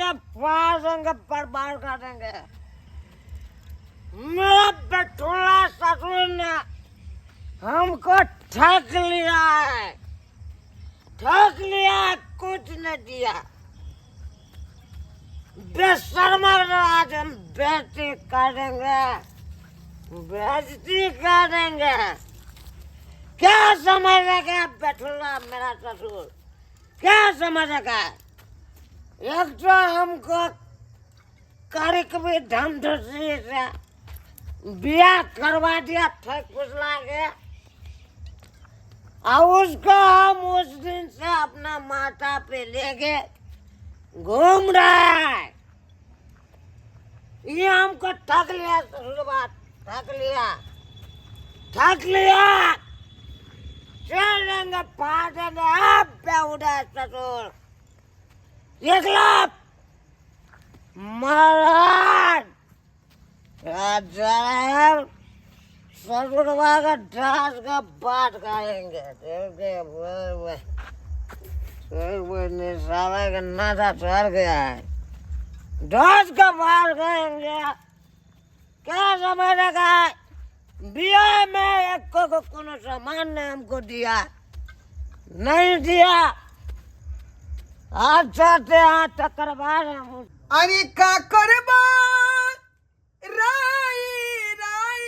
देंगे, फाड़ देंगे, बर्बाद कर देंगे। मेरा बेटुला ससुर ने हमको ठग लिया है, ठग लिया, कुछ न दिया। बेशर्मा आज हम बेइज्जती करेंगे, बेइज्जती करेंगे। क्या समझेगा बेटुला मेरा ससुर, क्या समझेगा? एक तो हमको करीक भी धम धुसी से बिया करवा दिया, ठग फुसला के, और उसको हम उस दिन से अपना माथा पे लेके घूम रहा है। ये हमको ठग लिया, ससुर ठग लिया, ठग लिया। चलेंगे, फाड़ेंगे, अब बेहुदा ससुर। देख लो महाराज, ससुरवा का ढास का बात खाएंगे। साला का नाथा चढ़ गया है, ढास का बात खाएंगे। क्या समझेगा? बिया में एक को कोनो सामान ने हमको दिया, नहीं दिया। आज चाहते हैं टकरवा रहे हैं। अरे का करबा राई राई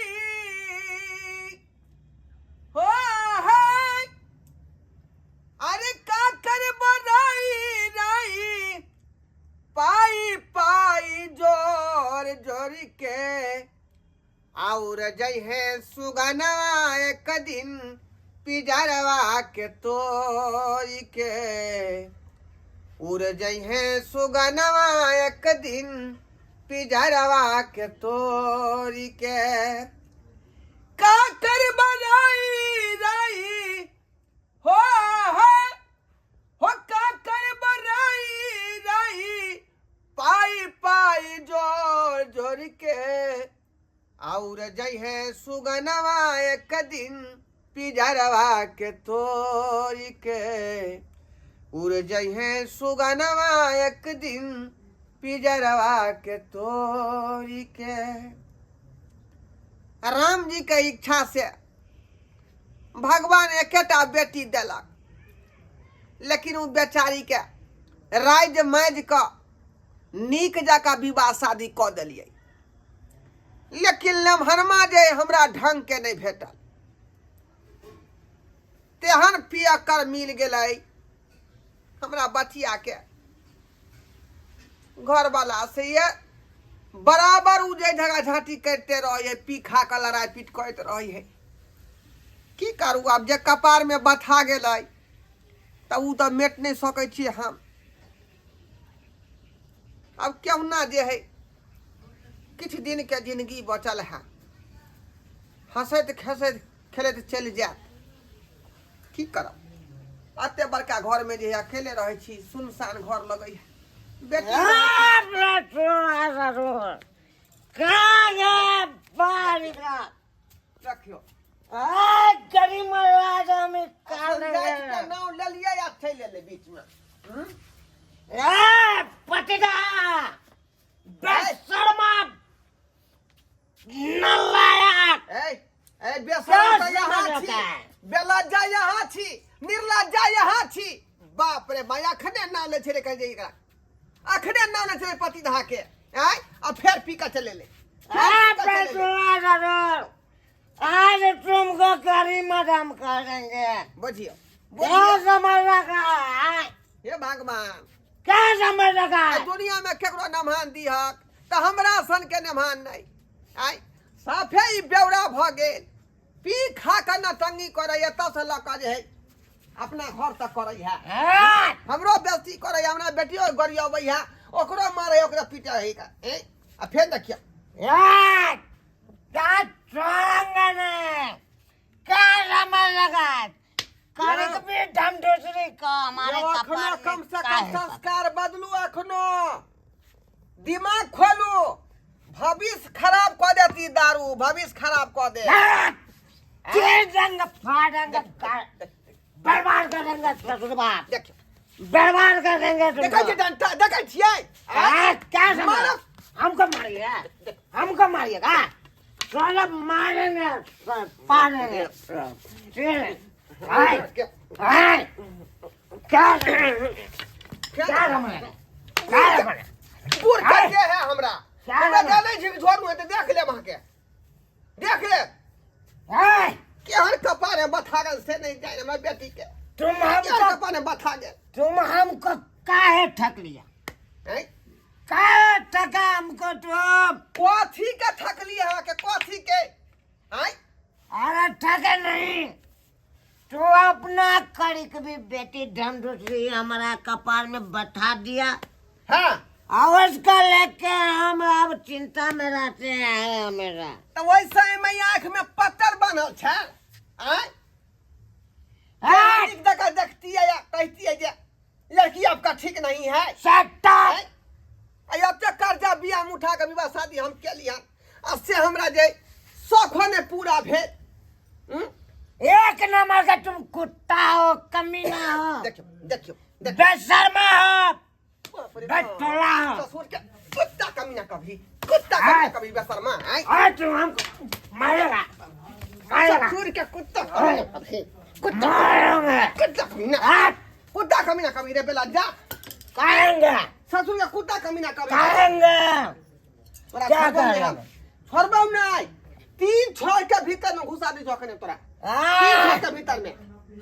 हो है, अरे का करबा राई राई, पाई पाई जोर जोर के, और जय है सुगना एक दिन पिजरवा के तोरी के, उड़ जई है सुगनवा एक दिन पिजरवा के तोरी के। का कर बनाई राई हो का कर बनाई राई, पाई पाई जोर जोर के, और जई है सुगनवा एक दिन पिजरवा के तोरी के, उड़ जई है सुगनवा एक दिन पिजरवा के तोरी के। राम जी के इच्छा से भगवान एकेटा बेटी देलक, लेकिन वो बेचारी के राज मैज का नीक जका विवाह शादी क दिलियै, लेकिन लम्हरमा जे हमरा ढंग के नहीं भेटल, तेहन पियकर मिल गेलै हमरा बचिया के। घर वाला से ये बराबर उजे झगड़ा झाटी करते रहे, पी खा कर लड़ाई पीट करते रहे है। की करू, अब जे कपार में बथा गेलै तब उ तो मेट नहीं सकै छी हम। अब केहुना जे है किछ दिन के जिंदगी बचल है, हंसैत खेसैत खेलैत चल जात। की करब, अते बड़का घर में जे अकेले रहे छी, सुनसान घर लगे है। बेटी रखियो गरीब महाराज में नाम ले लिया या थे ले ले बीच में पतिदा बेशर्मा नलायक। ए बेशर्मा यहाँ छी, बेलज्जा यहाँ छी, निर्लज्जा यहाँ छी। बाप रे माया अखने नाम ले छे कह जे एकरा, अखने नाम ले छे पति दहा के, आय अब फिर पी का चले ले। आज तुमको करी मदम करेंगे, बुझियो क्या समझ रखा है? हे भगवान, क्या समझ रखा है? दुनिया में केकरो नमहान दिहक तो हमरा सन के नमहान नहीं। आय साफे ई बेवड़ा भ गेल, पी खा के नटंगी करे, एत से लक जे है अपना घर तक करे है, हमरो बेइज्जती करे, हमरा बेटियो गरियाबै है, ओकरो मारे ओकरा पीटे है का। आ फिर देखियो क्या चोंगने, क्या समझ लगा? करे कभी ढम दूसरी का हमारे कपार में कम से कम संस्कार बदलू, अखनो दिमाग खोलू। भविष्य खराब कर देती दारू, भविष्य खराब कर दे। रंग फाड़ेंगे, बर्बाद करेंगे ससुर बाप। देखियो बर्बाद कर देंगे देखै तुमको। छियै डंटा देखै छियै क्या समझ मारो। हमको मारिएगा, हमको मारिएगा, साला मारेंगे, पालेंगे, ठीक है? हाय, हाय, क्या क्या समझ क्या समझ पूर के है हमरा क्या हमरा लगा? जाने छी झोर में तो देख ले वहां के देख ले हाय, केहन कपार है बथा गल से नहीं जाए हमरा बेटी के तुम केहन हमको कपार है बथा गए तुम हमको काहे ठग लिया, हैं काहे ठगा हमको तुम? कथी के ठकली है के कथी के हैं अरे ठगे नहीं, तू अपना कड़कवी बेटी ढम दूसरी हमारा कपार में बैठा दिया, हां और उसका लेके हम अब चिंता में रहते हैं हमेशा। तो वैसे ही मैं आंख में पत्थर बनल छै हैं हाय, एक जगह देखती है या कहती है जे लड़की आपका ठीक नहीं है सट्टा अब तक कर्जा बिया उठा के विवाह शादी हम के लिया से हमरा जे शौक ने पूरा भेल एक नंबर का तुम कुत्ता हो, कमीना हो, देखियो देखियो बेशर्मा हो, बेटोला हो। ससुर के कुत्ता कमीना कभी बेशर्मा है और तुम हमको मारेगा, मारेगा, ससुर के कुत्ता कमीना कभी मारूंगा, कुत्ता कमीना कभी रे बेला जा कहेंगे, ससुर के कुत्ता कमीना कभी कहेंगे, क्या करेंगे? छोड़बो नहीं 3 छोर के भीतर में घुसा दी जोखने तोरा 3 छोर के भीतर में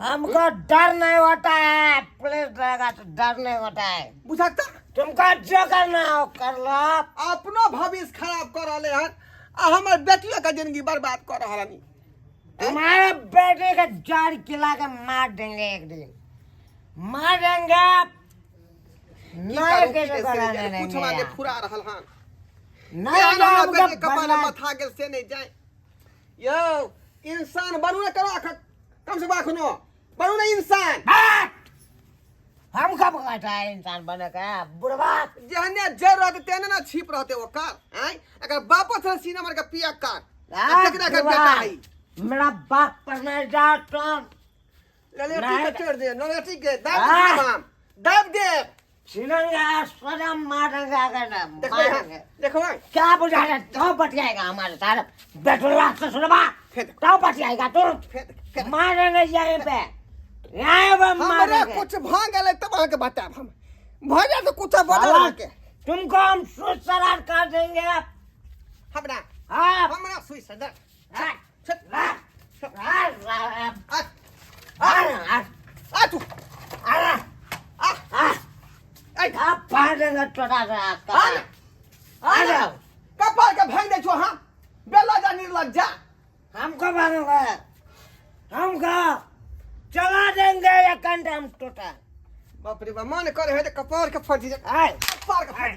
हमको डर नहीं होता है, पुलिस रहेगा तो डर नहीं होता है, बुझाता तुमको जो करना हो कर लो। अपनो भविष्य खराब कर रहे हन आ हमर बेटियों का जिंदगी बर्बाद कर रहा हनी तुम्हारे बेटे का जड़ खिला के मार देंगे, एक दिन मार देंगे, नहीं किसी को रहने देंगे कुछ माने यहाँ। फुरा रहल हन नहीं यार तो हमरा हमको बेटी कपाल बदला- मथा गेल से नहीं जाए यो इंसान बनू ना करो कम से बाखनो बनू ना इंसान हाँ! हम कब कहता है इंसान बने का बुढ़वा? जहने जर रहते तेने ना छिप रहते वो कार हैं अगर बापो थे सीना मार के पिया कार हाँ, तकरा कर बुढ़वा, बेटा है मेरा बाप पर नहीं जाओ तुम, ललेटी नहीं। के चढ़ दे ललेटी के हाँ। दब दे सीनेंगे स्वयं मारेंगे, अगर देखो मारेंगे देखो क्या बुझा रहे तो बतियाएगा हमारे साथ बेटुल्ला से सुनवा तो बतियाएगा तू, मारेंगे यहीं पे, यहीं पे हमरा मारेंगे। कुछ भाग गए तब आके के बताब हम भजा तो कुछ बदल साला, के तुमको हम सुध सरार कर देंगे। हमरा हाँ, हमरा सुई सदर हाँ, छत हाँ, हाँ, हाँ, आ हाँ, आ तू हाँ, आ हाँ, आई आप फाड़ देंगे छोटा सा आना आना कपाल के भाग दे छो हां बेला जा निर्लज जा हमको भागोगे, हमको चला देंगे या कंधे हम टूटा। बाप रे बाप मन करे है तो कपाल के फट जा आए, कपाल के फट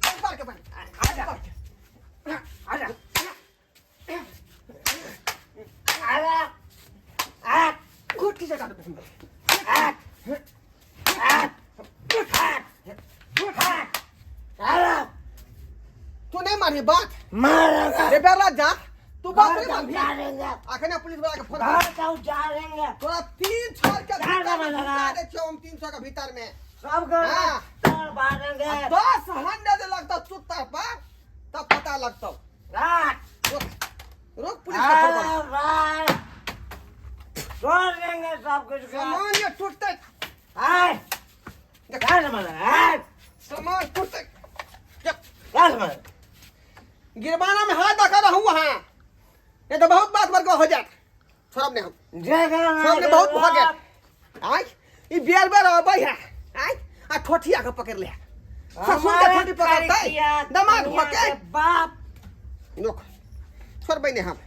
कपाल के फट आजा, आजा, आजा, आ, घुट की जगह पे आ, आ, आजा, तू नहीं मारी बात मारेंगे, रे बेला जा तू बात घर नहीं मारी जा देंगे, आखने पुलिस वाला के फोन घर का जा देंगे, तोरा 3 छोर के क्या भीतर में करना घुसा लगा? दे छो हम 300 के भीतर में सबको हाँ। तोड़ मारेंगे। 10 हंडे दे लगता चुत्ता पर तब पता लगता रात, रुक पुलिस का फोन रात, तोड़ देंगे सब कुछ का। सामान ये टूटते आए, क्या समझ रहे हैं? आए, सामान टूटते क्या समझ रहे हैं? गिरबाना में हाथ रखा रहूं वहां ये तो बहुत बात बरको हो जात छोड़ब ने हम सामने बहुत हो गया आई ई बेर बेर अबै है आई आ ठोठिया के पकड़ ले ससुर के ठोठी पकड़ते दमाग पके बाप, रुक छोड़बै ने हम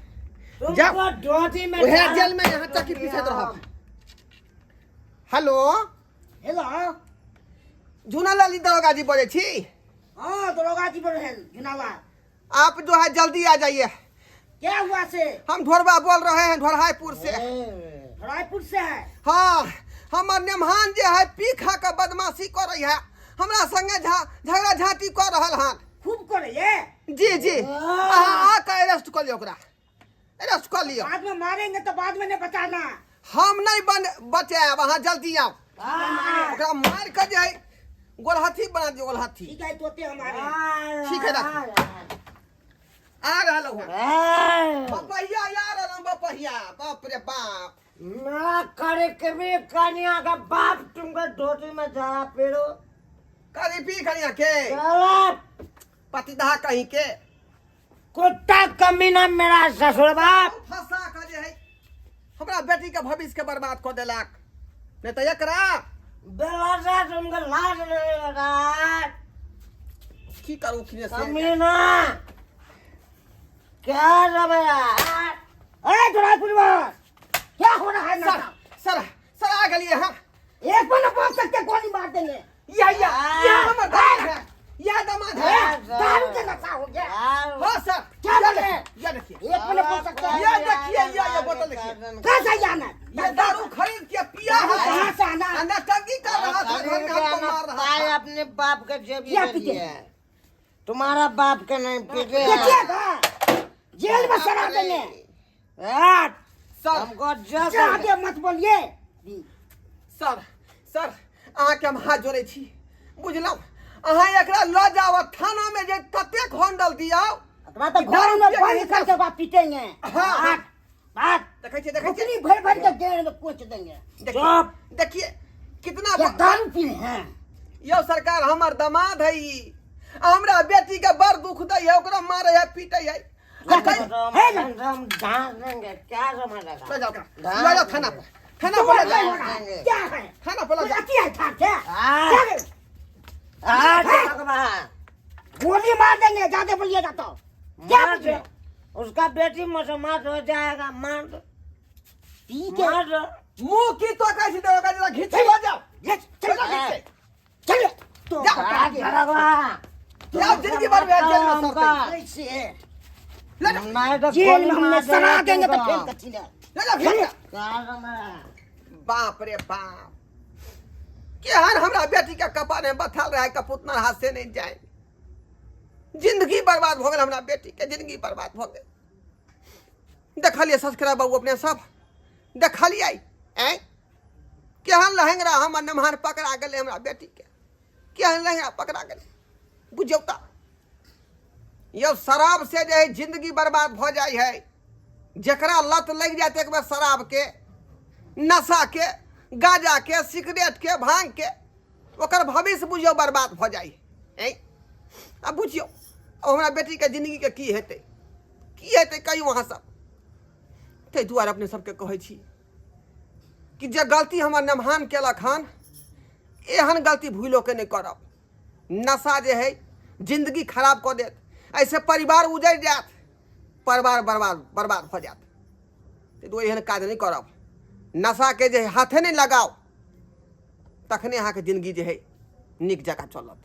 तुमको डोटी में ओहे जेल में यहाँ चक्की पीछे रहब हेलो हेलो, झूना लाली दरोगा जी बोले छी हाँ दरोगा जी बोल रहे हैं, जुनावा, आप जो है जल्दी आ जाइए क्या हुआ से? हम ढोरबा बोल रहे हैं ढोरहाईपुर से रायपुर से है। हाँ हमर नेमहान जे है पी खा के बदमाशी कर रही है हमरा संगे झगड़ा झांटी कर रहल हन खूब करे ये, जी जी आ के अरेस्ट कर लियो ओकरा अरेस्ट कर लियो बाद में मारेंगे तो बाद में नहीं बचाना। हम नहीं बचाए वहां जल्दी आओ ओकरा मार के जे है गोलहाथी बना दियो गोलहाथी ठीक है तोते हमारे ठीक है आ रहा है बपहिया यार हम बपहिया बाप रे बाप मैं करे कभी कन्या का बाप तुमको धोती में जा पेड़ो करी पी खड़िया के साला पतिदा कहीं के कुत्ता कमीना मेरा ससुर बाप फंसा के जे है हमरा बेटी के भविष्य के बर्बाद कर देलक नहीं तो एकरा बेवासा तुमको लाज नहीं लगा की करू किने से कमीना क्या सब है यार अरे थोड़ा पुलवा क्या हो रहा है ना सर आ गलिए हां एक मिनट बोल सकते गोली मार देंगे या हमर दामाद है या दामाद है दारू के नशा हो गया हां सर क्या बोले ये देखिए एक मिनट बोल सकते हैं ये देखिए ये बोतल देखिए कैसा जाना ये दारू खरीद के पिया है कहाँ से आना अंदर टंकी कर रहा था घर में हमको मार रहा ताई था अपने बाप के जेबी क्या में पीते? दिया है तुम्हारा बाप के नहीं पीते देखिएगा जेल में सड़ा देंगे सर हमको जब आगे मत बोलिए सर अहाँ के हम हाथ जोड़े छी बुझलौ अहाँ एकरा ल जाओ थाना में जे ततेक हंडल दियाओ अकरा तो घर में बंद करके बा पीटेंगे हाँ। बात देखे छी उतनी भर भर के जेल में पूछ देंगे देखिए कितना ये दारू पी हैं यो सरकार हमर दामाद है ई हमरा बेटी के बड़ दुख दै है ओकरा मारे है पीटे है हम डांस देंगे क्या समझेगा ले जाओ थाना पर थाना पर ले जाओ क्या है थाना पर ले जाओ अति है था क्या गोली मार देंगे ज्यादा बोलिएगा तो क्या मार पूछे दो उसका बेटी मुसलमान हो जाएगा मार दो पी के मार दो मुंह की तो कैसे देगा जरा घिचे हो जाओ चलिए तो जा, बता दे। क्या जिंदगी भर में जेल में सरते ऐसे ले जा मैं तो जेल में गोली हमने मार सड़ा देंगे तो तुमको। फिर कथी ले ले जा घिच जा। क्या समझ बाप रे बाप केहन हमरा बेटी के कपार में बथल रहे कपूतना हाथ से नहीं जाए जिंदगी बर्बाद हो गई हमरा बेटी के जिंदगी बर्बाद हो गई देखलिए सब्सक्राइब बाबू अपने सब देखलिए ऐ केहन लहंगरा हमर नमहार पकड़ा गेले हमरा बेटी के केहन लहंगरा पकड़ा गेले बुझौता यो शराब से जे है जिंदगी बर्बाद हो जाए है जकरा लत लग जाए एक बार शराब के नशा के गांजा के सिगरेट के भांग के ओकर भविष्य बुझियो बर्बाद हो जाए अब बुझियो अब हमरा बेटी के जिंदगी के की हेतै कहियो अहाँ सब ताहि दुआरे अपने सबके कहै छी कि जे गलती हमर नमहान केलक हन एहन गलती भूलो के नहीं करब नशा जे है जिंदगी खराब कऽ देत ऐसे परिवार उजड़ जात परिवार बर्बाद हो जात ताहि दुआरे एहन काज नहीं करब नशा के जे हाथे नहीं लगाओ तखने अहाँ के जिंदगी जे है नीक जकाँ चलत।